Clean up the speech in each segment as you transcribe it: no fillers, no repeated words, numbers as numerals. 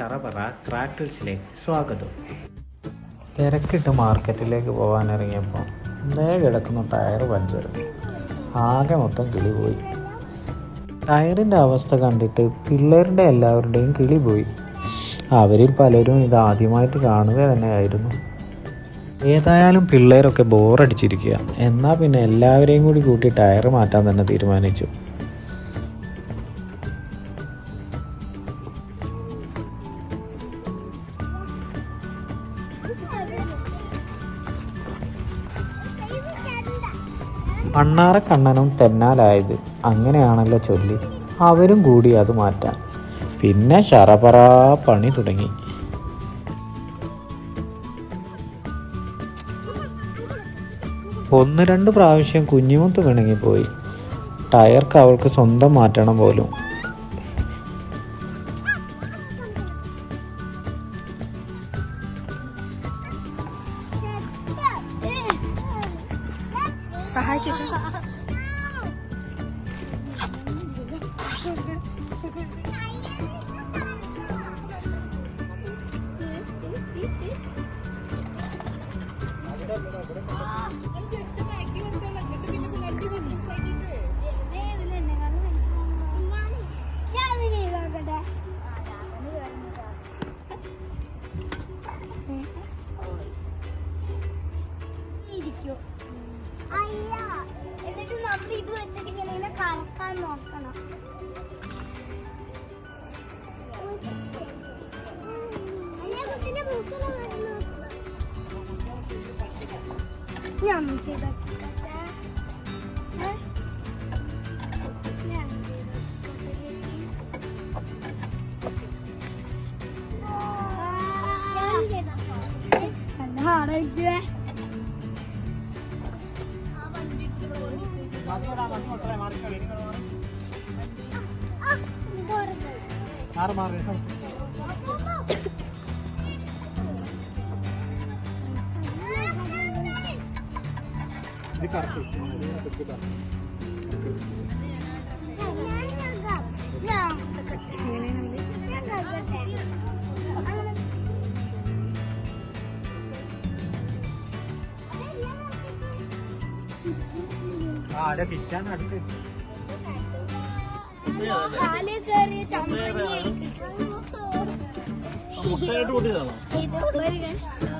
ചറപറ ക്രാക്കിൾസിലേക്ക് സ്വാഗതം. തിരക്കിട്ട് മാർക്കറ്റിലേക്ക് പോകാനിറങ്ങിയപ്പോൾ ഇതേ കിടക്കുന്ന ടയർ പഞ്ചർ, ആകെ മൊത്തം കിളി പോയി. ടയറിൻ്റെ അവസ്ഥ കണ്ടിട്ട് പിള്ളേരുടെ എല്ലാവരുടെയും കിളി പോയി. അവരിൽ പലരും ഇത് ആദ്യമായിട്ട് കാണുക തന്നെയായിരുന്നു. ഏതായാലും പിള്ളേരൊക്കെ ബോറടിച്ചിരിക്കുക. എന്നാൽ പിന്നെ എല്ലാവരെയും കൂടി കൂട്ടി ടയർ മാറ്റാൻ തന്നെ തീരുമാനിച്ചു. അണ്ണാറ കണ്ണനും തെന്നാലായത് അങ്ങനെയാണല്ലോ ചൊല്ലി. അവരും കൂടി അത് മാറ്റാൻ. പിന്നെ ശറപറാ പണി തുടങ്ങി. ഒന്ന് രണ്ട് പ്രാവശ്യം കുഞ്ഞുമുത്ത് പിണങ്ങിപ്പോയി. ടയർക്ക് അവൾക്ക് സ്വന്തം മാറ്റണം പോലും. എന്നിട്ട് നമ്മൾ ഇത് വെച്ചിട്ട് ഇങ്ങനെ കറക്കാൻ നോക്കണം. ഞാൻ ചെയ്ത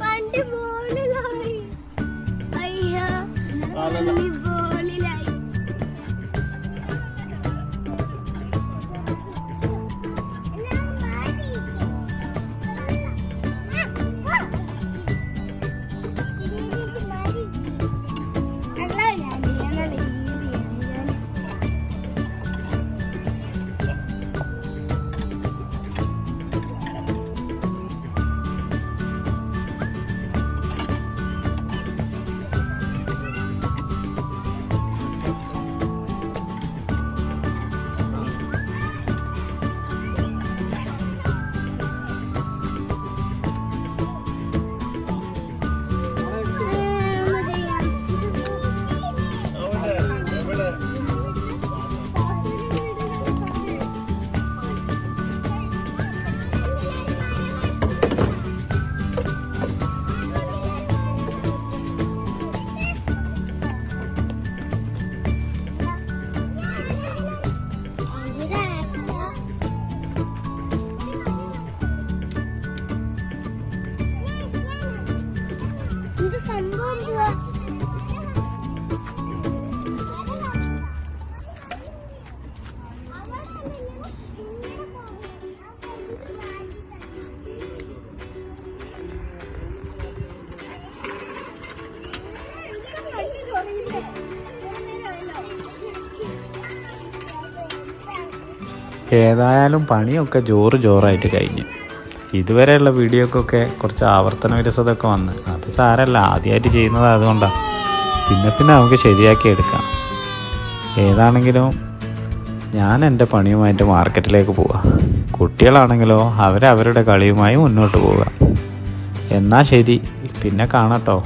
പണ്ട് ബോളിലായി. അയ്യോ ബോളിലായി. ഏതായാലും പണിയൊക്കെ ജോറായിട്ട് കഴിഞ്ഞു. ഇതുവരെയുള്ള വീഡിയോക്കൊക്കെ കുറച്ച് ആവർത്തന വിരസതൊക്കെ വന്ന്, അത് സാരമല്ല, ആദ്യമായിട്ട് ചെയ്യുന്നത് അതുകൊണ്ടാണ്. പിന്നെ നമുക്ക് ശരിയാക്കി എടുക്കാം. ഏതാണെങ്കിലും ഞാൻ എൻ്റെ പണിയുമായിട്ട് മാർക്കറ്റിലേക്ക് പോവാം. കുട്ടികളാണെങ്കിലോ അവരവരുടെ കളിയുമായി മുന്നോട്ട് പോവുക. എന്നാൽ ശരി, പിന്നെ കാണാട്ടോ.